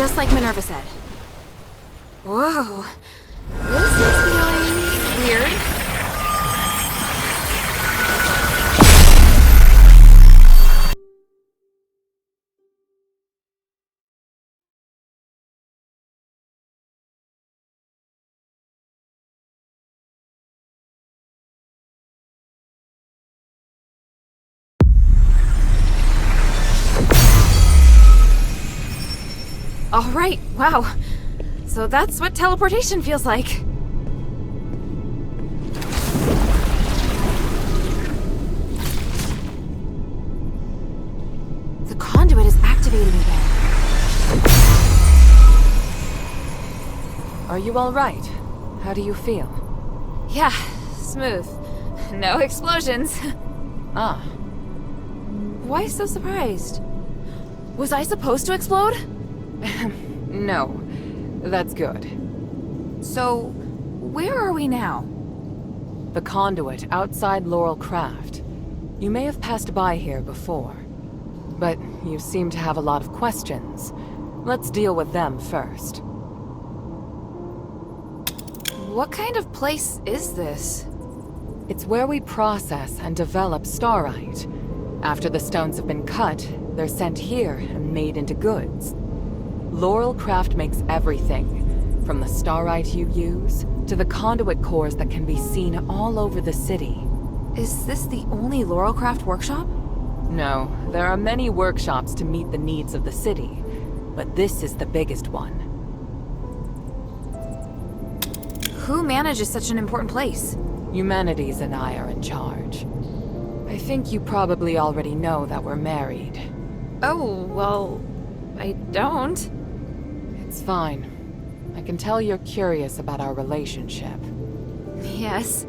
just like Minerva said. Whoa. This is feeling weird. Alright, wow. So that's what teleportation feels like. The conduit is activating again. Are you alright? How do you feel? Yeah, smooth. No explosions. Ah. Why so surprised? Was I supposed to explode? No. That's good. So, where are we now? The conduit outside Laurel Craft. You may have passed by here before, but you seem to have a lot of questions. Let's deal with them first. What kind of place is this? It's where we process and develop starite. After the stones have been cut, they're sent here and made into goods. Laurel Craft makes everything, from the starite you use, to the conduit cores that can be seen all over the city. Is this the only Laurelcraft workshop? No, there are many workshops to meet the needs of the city, but this is the biggest one. Who manages such an important place? Humanities and I are in charge. I think you probably already know that we're married. Oh, well, I don't. It's fine. I can tell you're curious about our relationship. Yes.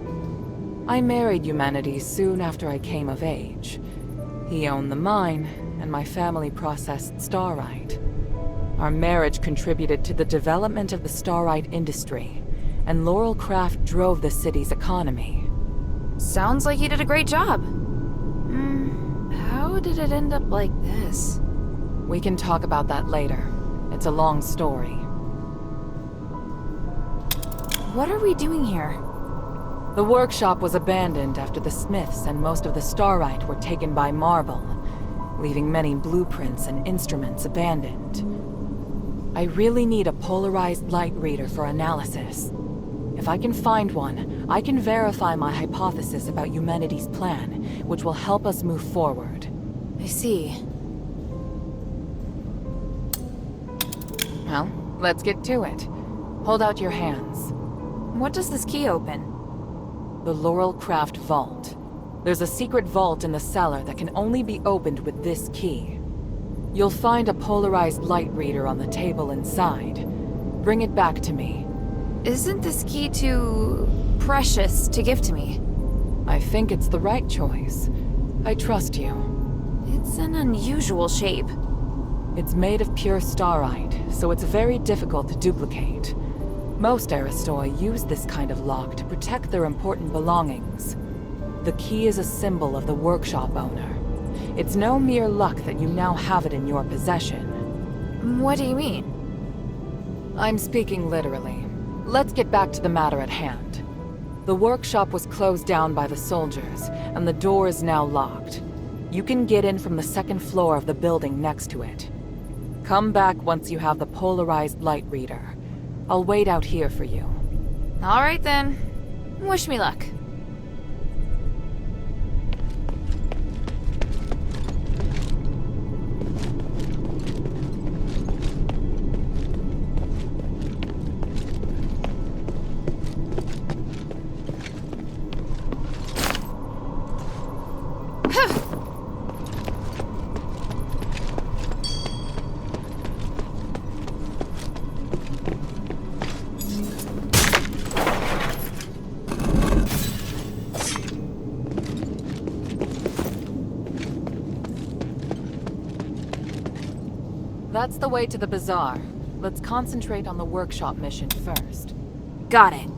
I married Humanities soon after I came of age. He owned the mine, and my family processed starite. Our marriage contributed to the development of the starite industry, and Laurel Craft drove the city's economy. Sounds like you did a great job. How did it end up like this? We can talk about that later. It's a long story. What are we doing here? The workshop was abandoned after the smiths and most of the starite were taken by Marble, leaving many blueprints and instruments abandoned. I really need a polarized light reader for analysis. If I can find one, I can verify my hypothesis about humanity's plan, which will help us move forward. I see. Well, let's get to it. Hold out your hands. What does this key open? The Laurel Craft Vault. There's a secret vault in the cellar that can only be opened with this key. You'll find a polarized light reader on the table inside. Bring it back to me. Isn't this key too precious to give to me? I think it's the right choice. I trust you. It's an unusual shape. It's made of pure starite, so it's very difficult to duplicate. Most Aristoi use this kind of lock to protect their important belongings. The key is a symbol of the workshop owner. It's no mere luck that you now have it in your possession. What do you mean? I'm speaking literally. Let's get back to the matter at hand. The workshop was closed down by the soldiers, and the door is now locked. You can get in from the second floor of the building next to it. Come back once you have the polarized light reader. I'll wait out here for you. All right then. Wish me luck. That's the way to the bazaar. Let's concentrate on the workshop mission first. Got it.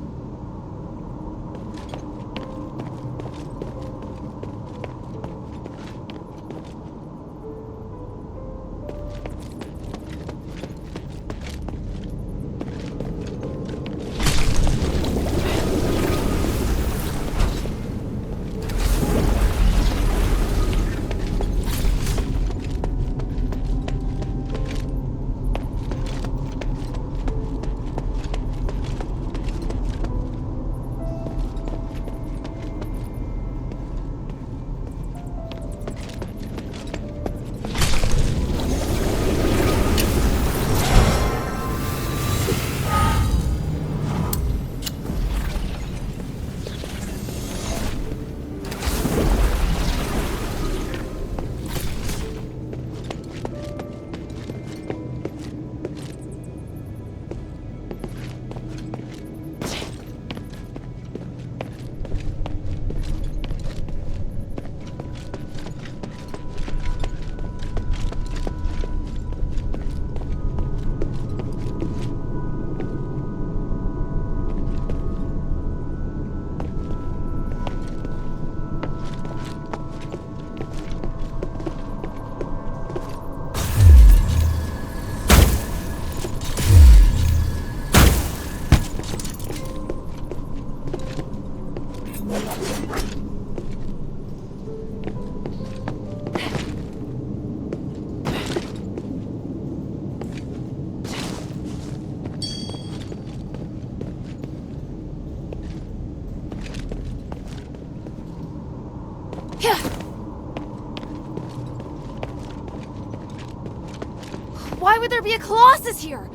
Why would there be a Colossus here?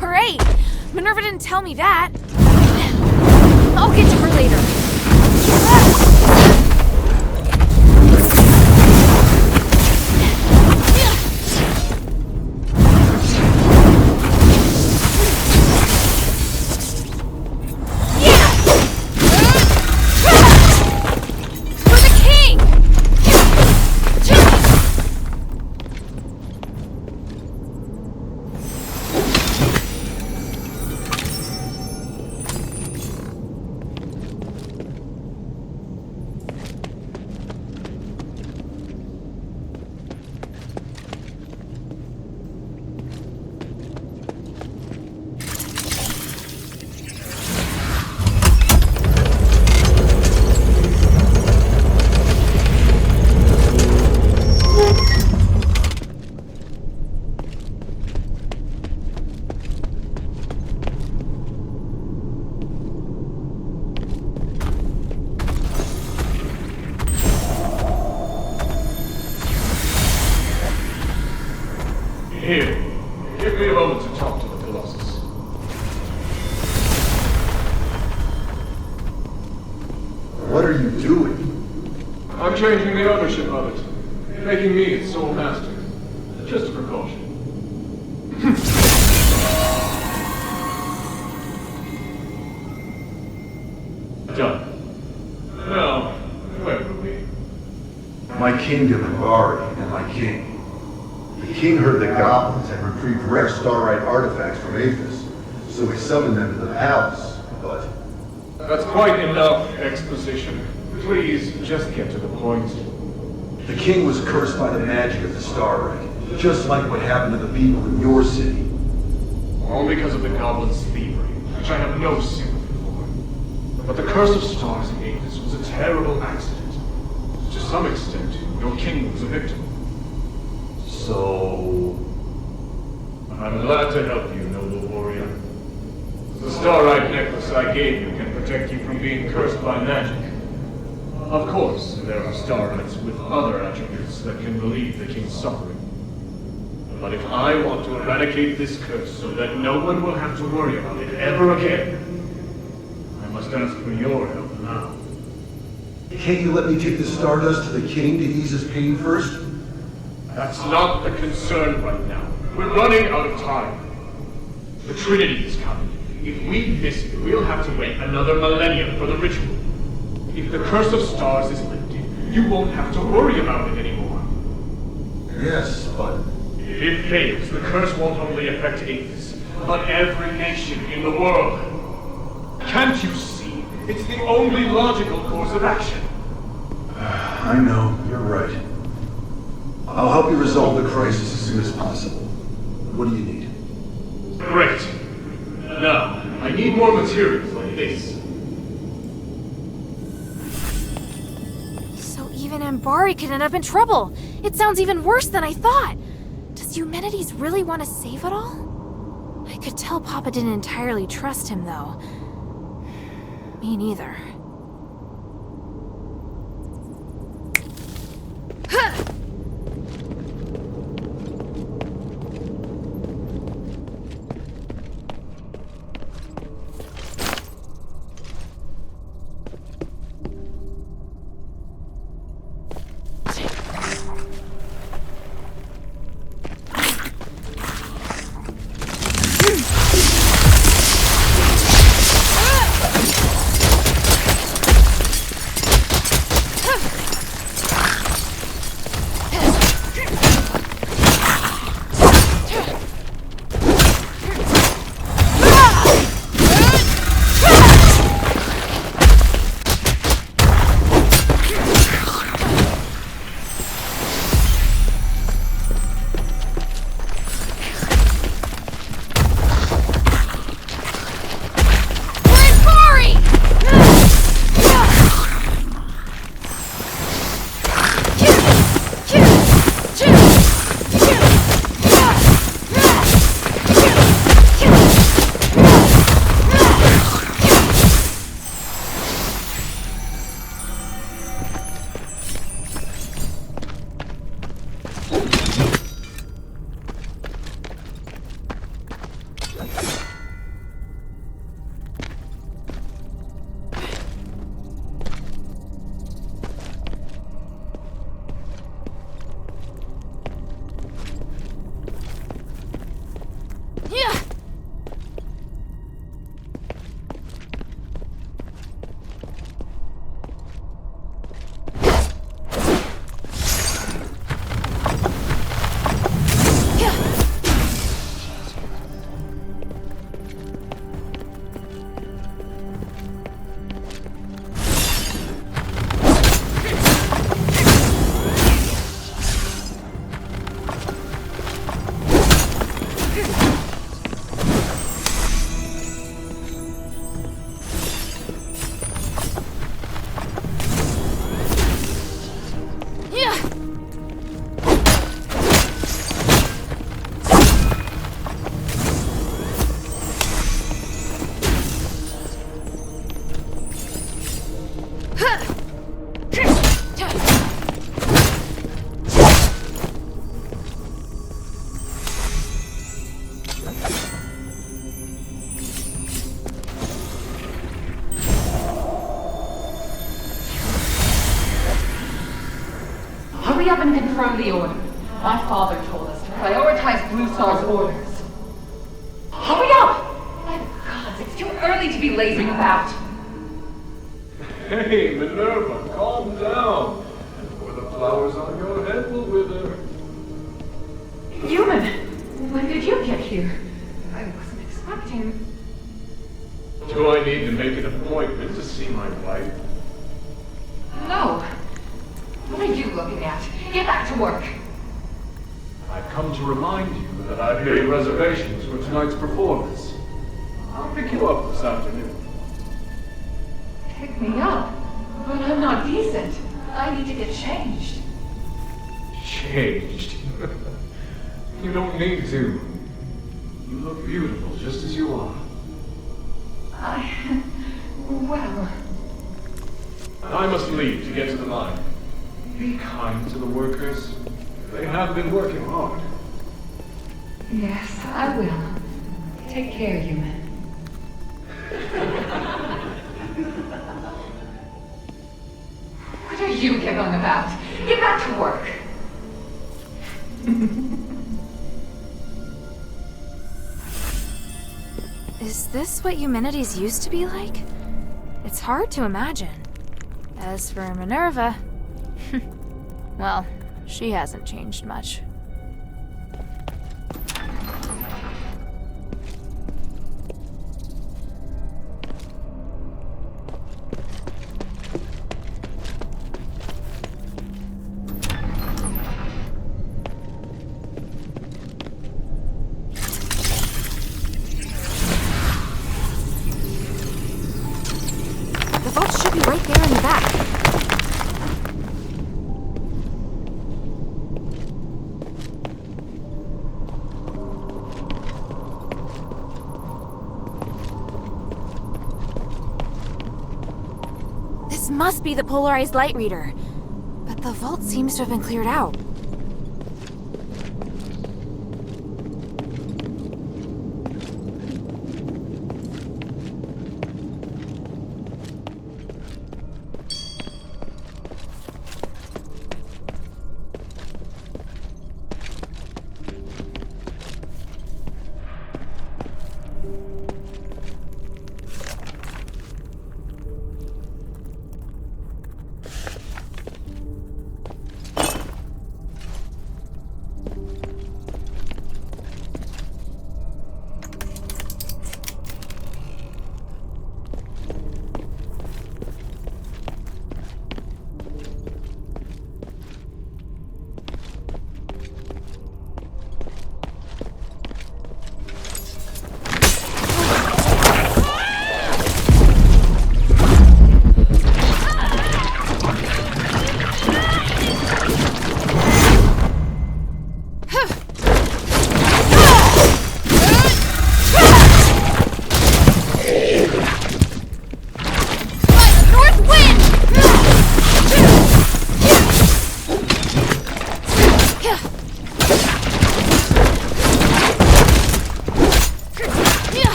Great! Minerva didn't tell me that. I'll get to her later. Here, give me a moment to talk to the Colossus. What are you doing? I'm changing the ownership of it, making me its sole master. Just a precaution. Done. Now, where were we? My kingdom and Bari, and my king. The king heard the goblins had retrieved rare Starlight artifacts from Aphis, so he summoned them to the palace, but... That's quite enough exposition. Please, just get to the point. The king was cursed by the magic of the Starlight, just like what happened to the people in your city. All because of the goblins' thievery, which I have no sympathy for. But the curse of stars in Aphis was a terrible accident. To some extent, your king was a victim. So... I'm glad to help you, noble warrior. The Starlight necklace I gave you can protect you from being cursed by magic. Of course, there are Starlights with other attributes that can relieve the king's suffering. But if I want to eradicate this curse so that no one will have to worry about it ever again, I must ask for your help now. Can't you let me take the Stardust to the king to ease his pain first? That's not the concern right now. We're running out of time. The Trinity is coming. If we miss it, we'll have to wait another millennium for the ritual. If the Curse of Stars is lifted, you won't have to worry about it anymore. Yes, but... If it fails, the curse won't only affect Aphis, but every nation in the world. Can't you see? It's the only logical course of action. I know, you're right. I'll help you resolve the crisis as soon as possible. What do you need? Great. Now, I need more materials like this. So even Ambari could end up in trouble. It sounds even worse than I thought. Does Eumenides really want to save it all? I could tell Papa didn't entirely trust him, though. Me neither. Hurry up and confirm the order. My father told us to prioritize Blue Star's orders. Hurry up! My God, it's too early to be lazing about. Hey, Minerva, calm down. Or the flowers on your head will wither. Human, when did you get here? I wasn't expecting... Do I need to make an appointment to see my wife? No. What are you looking at? Get back to work. I've come to remind you that I've made reservations for tonight's performance. I'll pick you up this afternoon. Pick me up? But I'm not decent. I need to get changed. Changed? You don't need to. You look beautiful just as you are. Well... I must leave to get to the mine. Be kind to the workers. They have been working hard. Yes, I will. Take care, human. What are you giggling about? Get back to work. Is this what humanities used to be like? It's hard to imagine. As for Minerva... well, she hasn't changed much. The vault should be right there in the back. This must be the polarized light reader. But the vault seems to have been cleared out.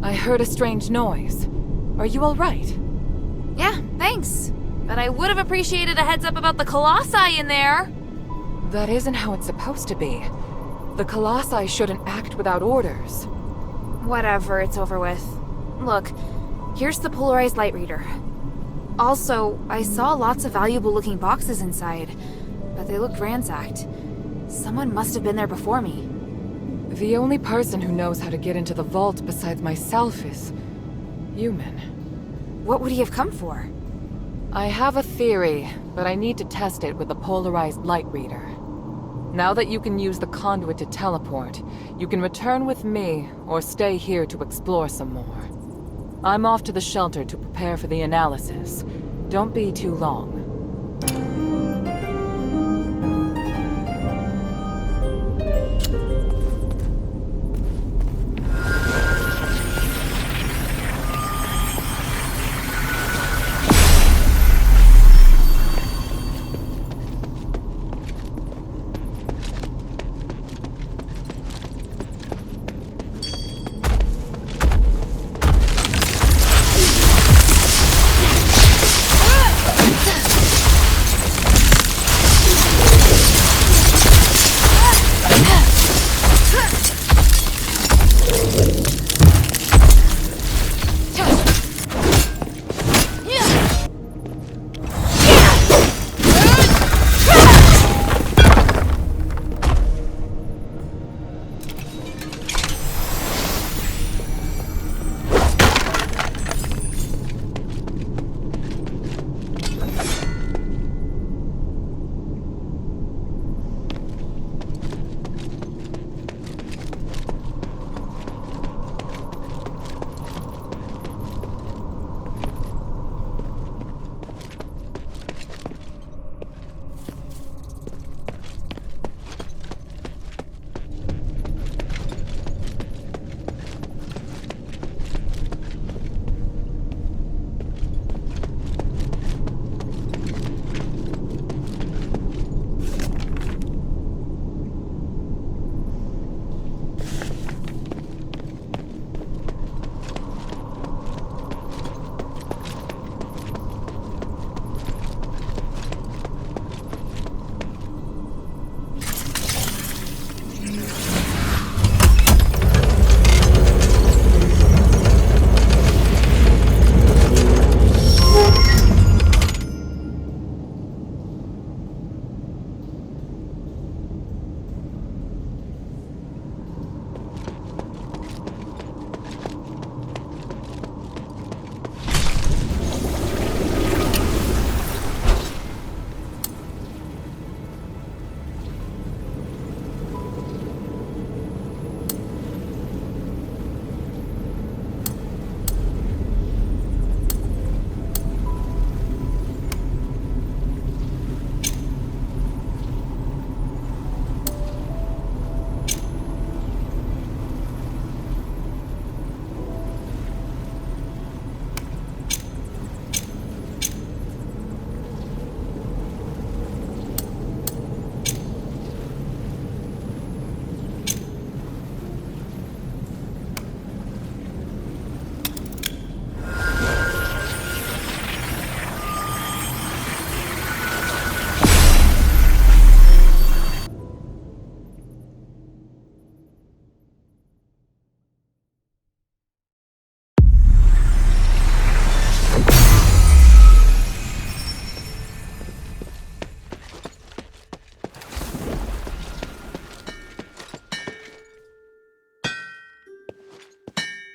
I heard a strange noise. Are you all right? Yeah, thanks. But I would have appreciated a heads up about the Colossi in there. That isn't how it's supposed to be. The Colossi shouldn't act without orders. Whatever, it's over with. Look, here's the polarized light reader. Also, I saw lots of valuable-looking boxes inside, but they looked ransacked. Someone must have been there before me. The only person who knows how to get into the vault besides myself is... human. What would he have come for? I have a theory, but I need to test it with the polarized light reader. Now that you can use the conduit to teleport, you can return with me, or stay here to explore some more. I'm off to the shelter to prepare for the analysis. Don't be too long.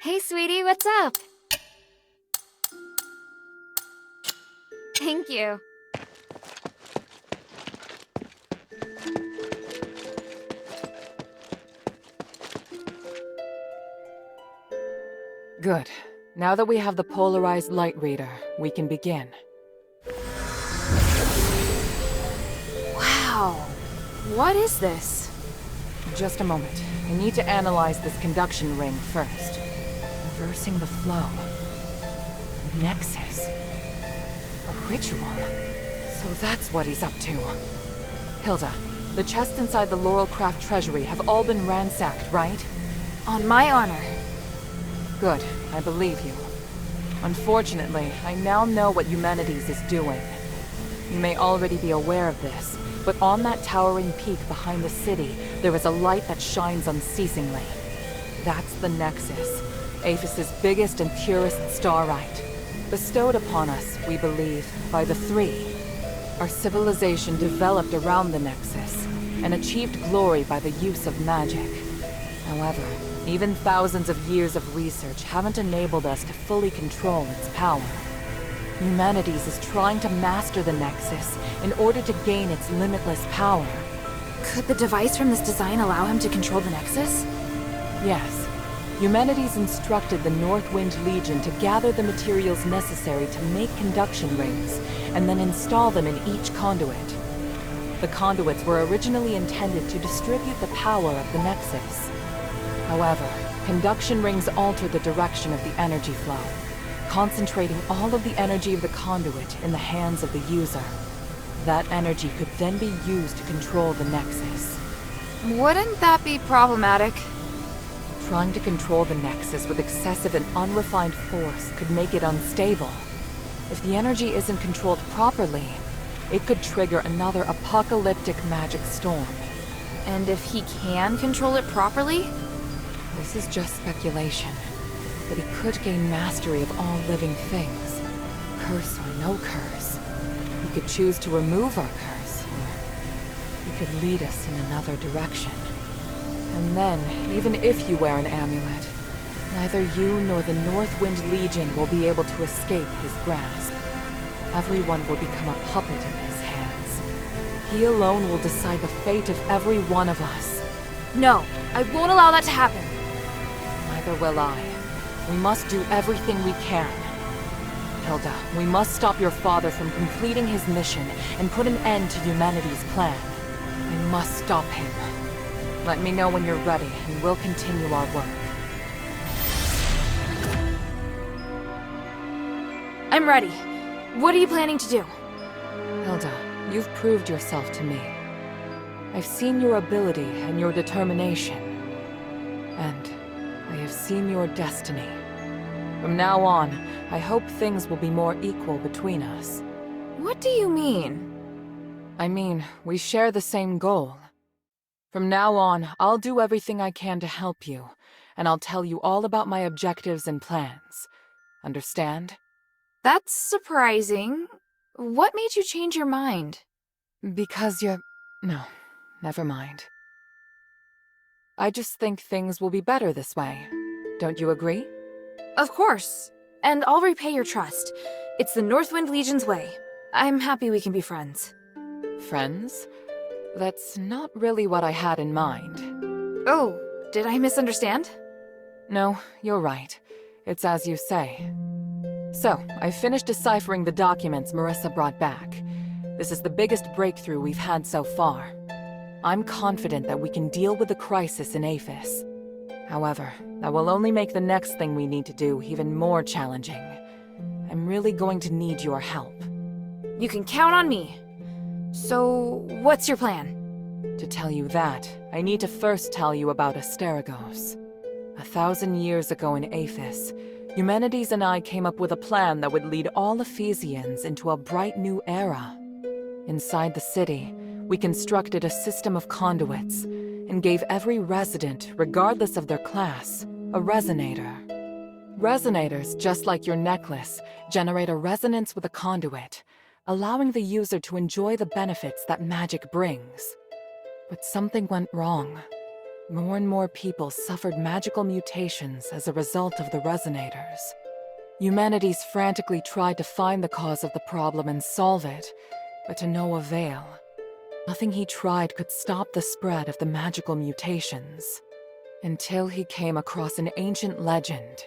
Hey, sweetie, what's up? Thank you. Good. Now that we have the polarized light reader, we can begin. Wow. What is this? Just a moment. I need to analyze this conduction ring first. Reversing the flow. Nexus. A ritual. So that's what he's up to. Hilda, the chests inside the Laurelcraft treasury have all been ransacked, right? On my honor. Good. I believe you. Unfortunately, I now know what Humanities is doing. You may already be aware of this, but on that towering peak behind the city, there is a light that shines unceasingly. That's the Nexus, Aphis's biggest and purest starlight. Bestowed upon us, we believe, by the Three. Our civilization developed around the Nexus, and achieved glory by the use of magic. However, even thousands of years of research haven't enabled us to fully control its power. Humanities is trying to master the Nexus in order to gain its limitless power. Could the device from this design allow him to control the Nexus? Yes. Eumenides instructed the Northwind Legion to gather the materials necessary to make conduction rings, and then install them in each conduit. The conduits were originally intended to distribute the power of the Nexus. However, conduction rings alter the direction of the energy flow, concentrating all of the energy of the conduit in the hands of the user. That energy could then be used to control the Nexus. Wouldn't that be problematic? Trying to control the Nexus with excessive and unrefined force could make it unstable. If the energy isn't controlled properly, it could trigger another apocalyptic magic storm. And if he can control it properly? This is just speculation, but he could gain mastery of all living things. Curse or no curse. He could choose to remove our curse, or he could lead us in another direction. And then, even if you wear an amulet, neither you nor the Northwind Legion will be able to escape his grasp. Everyone will become a puppet in his hands. He alone will decide the fate of every one of us. No, I won't allow that to happen. Neither will I. We must do everything we can. Hilda, we must stop your father from completing his mission and put an end to humanity's plan. We must stop him. Let me know when you're ready, and we'll continue our work. I'm ready. What are you planning to do? Hilda, you've proved yourself to me. I've seen your ability and your determination. And I have seen your destiny. From now on, I hope things will be more equal between us. What do you mean? I mean, we share the same goal. From now on, I'll do everything I can to help you, and I'll tell you all about my objectives and plans. Understand? That's surprising. What made you change your mind? Because you're... No, never mind. I just think things will be better this way. Don't you agree? Of course. And I'll repay your trust. It's the Northwind Legion's way. I'm happy we can be friends. Friends? That's not really what I had in mind. Oh, did I misunderstand? No, you're right. It's as you say. So, I finished deciphering the documents Marissa brought back. This is the biggest breakthrough we've had so far. I'm confident that we can deal with the crisis in Aphis. However, that will only make the next thing we need to do even more challenging. I'm really going to need your help. You can count on me. So, what's your plan? To tell you that, I need to first tell you about Asterigos. 1,000 years ago in Aphis, Eumenides and I came up with a plan that would lead all Ephesians into a bright new era. Inside the city, we constructed a system of conduits and gave every resident, regardless of their class, a resonator. Resonators, just like your necklace, generate a resonance with a conduit, allowing the user to enjoy the benefits that magic brings. But something went wrong. More and more people suffered magical mutations as a result of the resonators. Eumenides frantically tried to find the cause of the problem and solve it, but to no avail. Nothing he tried could stop the spread of the magical mutations. Until he came across an ancient legend.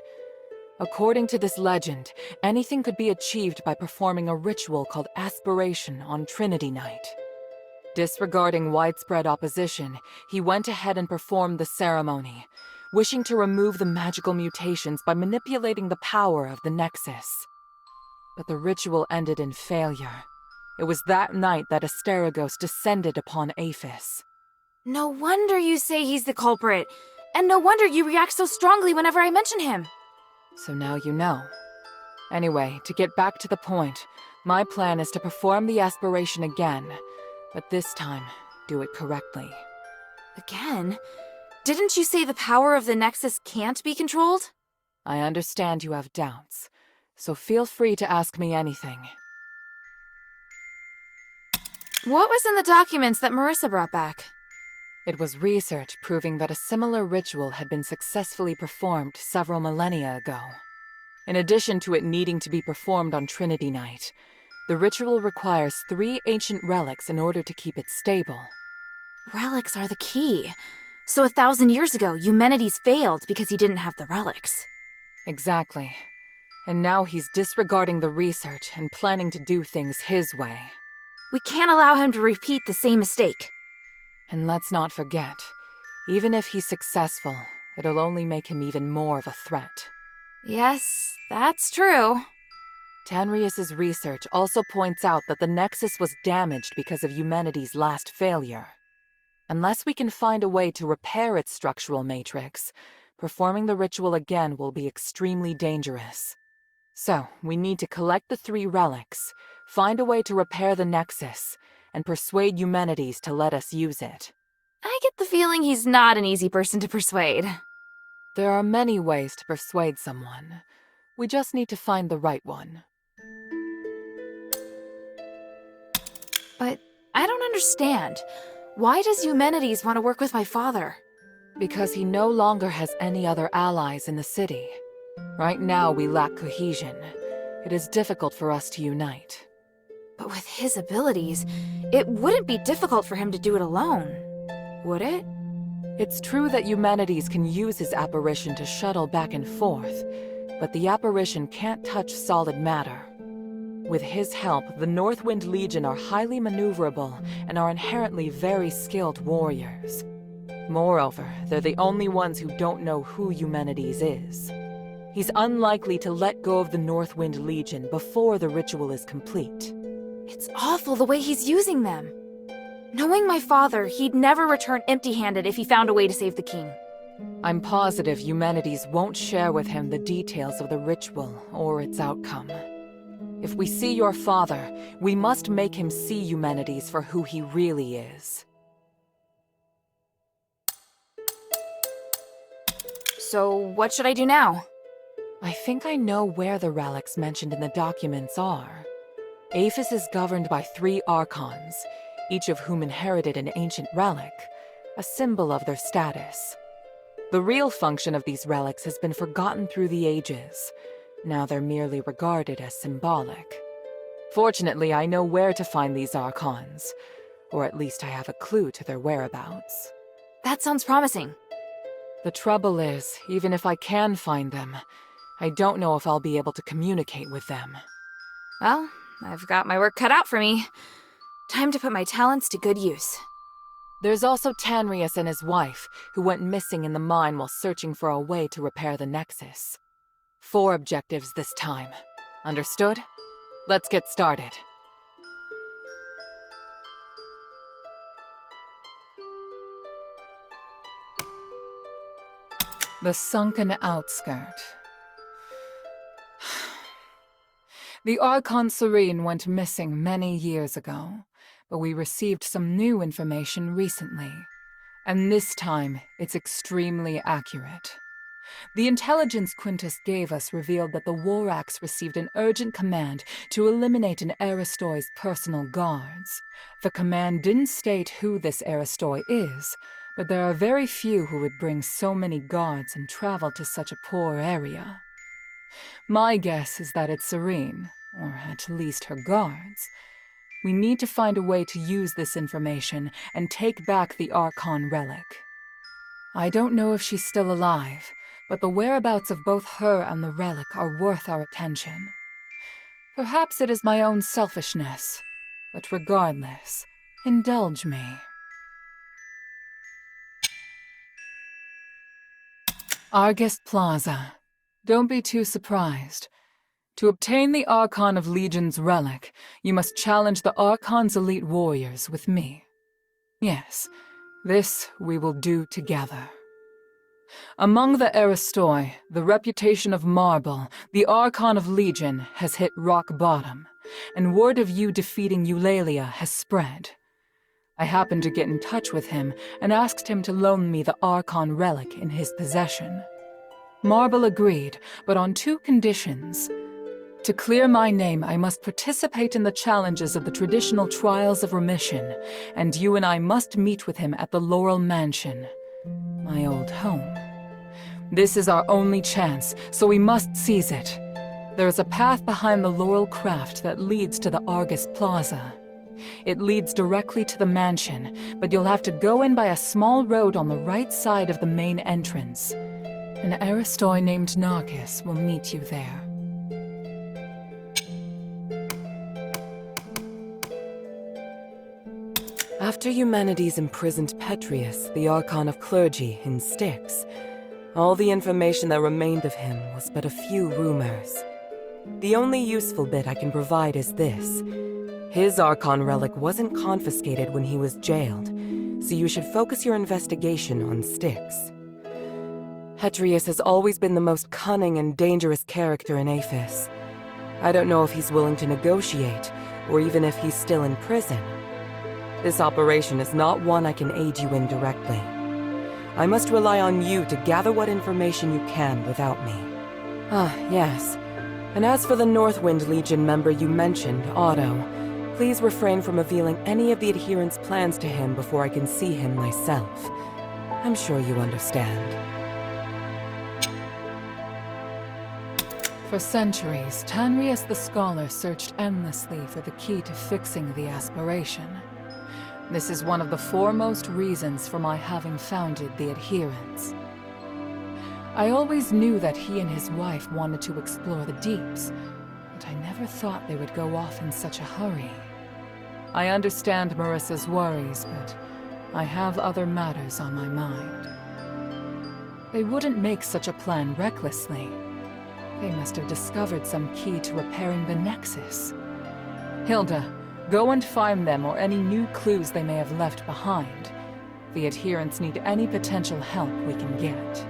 According to this legend, anything could be achieved by performing a ritual called aspiration on Trinity Night. Disregarding widespread opposition, he went ahead and performed the ceremony, wishing to remove the magical mutations by manipulating the power of the Nexus. But the ritual ended in failure. It was that night that Asterigos descended upon Aphis. No wonder you say he's the culprit. And no wonder you react so strongly whenever I mention him. So now you know. Anyway, to get back to the point, my plan is to perform the aspiration again, but this time, do it correctly. Again? Didn't you say the power of the Nexus can't be controlled? I understand you have doubts, so feel free to ask me anything. What was in the documents that Marissa brought back? It was research proving that a similar ritual had been successfully performed several millennia ago. In addition to it needing to be performed on Trinity Night, the ritual requires 3 ancient relics in order to keep it stable. Relics are the key. So 1,000 years ago, Eumenides failed because he didn't have the relics. Exactly. And now he's disregarding the research and planning to do things his way. We can't allow him to repeat the same mistake. And let's not forget, even if he's successful, it'll only make him even more of a threat. Yes, that's true. Tanrius's research also points out that the Nexus was damaged because of Eumenides' last failure. Unless we can find a way to repair its structural matrix, performing the ritual again will be extremely dangerous. So, we need to collect the 3 relics, find a way to repair the Nexus, and persuade Eumenides to let us use it. I get the feeling he's not an easy person to persuade. There are many ways to persuade someone. We just need to find the right one. But I don't understand. Why does Eumenides want to work with my father? Because he no longer has any other allies in the city. Right now, we lack cohesion. It is difficult for us to unite. But with his abilities, it wouldn't be difficult for him to do it alone, would it? It's true that Eumenides can use his apparition to shuttle back and forth, but the apparition can't touch solid matter. With his help, the Northwind Legion are highly maneuverable and are inherently very skilled warriors. Moreover, they're the only ones who don't know who Eumenides is. He's unlikely to let go of the Northwind Legion before the ritual is complete. It's awful the way he's using them. Knowing my father, he'd never return empty-handed if he found a way to save the king. I'm positive Eumenides won't share with him the details of the ritual or its outcome. If we see your father, we must make him see Eumenides for who he really is. So, what should I do now? I think I know where the relics mentioned in the documents are. Aphis is governed by 3 archons, each of whom inherited an ancient relic, a symbol of their status. The real function of these relics has been forgotten through the ages. Now they're merely regarded as symbolic. Fortunately, I know where to find these archons, or at least I have a clue to their whereabouts. That sounds promising. The trouble is, even if I can find them, I don't know if I'll be able to communicate with them. Well, I've got my work cut out for me. Time to put my talents to good use. There's also Tanrius and his wife, who went missing in the mine while searching for a way to repair the Nexus. 4 objectives this time. Understood? Let's get started. The sunken outskirt. The Archon Serene went missing many years ago, but we received some new information recently. And this time, it's extremely accurate. The intelligence Quintus gave us revealed that the Warax received an urgent command to eliminate an Aristoi's personal guards. The command didn't state who this Aristoi is, but there are very few who would bring so many guards and travel to such a poor area. My guess is that it's Serene, or at least her guards. We need to find a way to use this information and take back the Archon relic. I don't know if she's still alive, but the whereabouts of both her and the relic are worth our attention. Perhaps it is my own selfishness, but regardless, indulge me. Argus Plaza. Don't be too surprised. To obtain the Archon of Legion's relic, you must challenge the Archon's elite warriors with me. Yes, this we will do together. Among the Aristoi, the reputation of Marble, the Archon of Legion, has hit rock bottom, and word of you defeating Eulalia has spread. I happened to get in touch with him and asked him to loan me the Archon relic in his possession. Marble agreed, but on 2 conditions. To clear my name, I must participate in the challenges of the traditional Trials of Remission, and you and I must meet with him at the Laurel Mansion, my old home. This is our only chance, so we must seize it. There is a path behind the Laurel Craft that leads to the Argus Plaza. It leads directly to the mansion, but you'll have to go in by a small road on the right side of the main entrance. An Aristoi named Narcus will meet you there. After Eumenides imprisoned Petrius, the Archon of Clergy, in Styx, all the information that remained of him was but a few rumors. The only useful bit I can provide is this. His Archon relic wasn't confiscated when he was jailed, so you should focus your investigation on Styx. Petrius has always been the most cunning and dangerous character in Aphis. I don't know if he's willing to negotiate, or even if he's still in prison. This operation is not one I can aid you in directly. I must rely on you to gather what information you can without me. Ah, yes. And as for the Northwind Legion member you mentioned, Otto, please refrain from revealing any of the adherents' plans to him before I can see him myself. I'm sure you understand. For centuries, Tanrius the Scholar searched endlessly for the key to fixing the aspiration. This is one of the foremost reasons for my having founded the Adherents. I always knew that he and his wife wanted to explore the deeps, but I never thought they would go off in such a hurry. I understand Marissa's worries, but I have other matters on my mind. They wouldn't make such a plan recklessly. They must have discovered some key to repairing the Nexus. Hilda, go and find them or any new clues they may have left behind. The Adherents need any potential help we can get.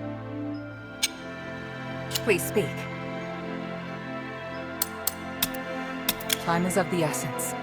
Please speak. Time is of the essence.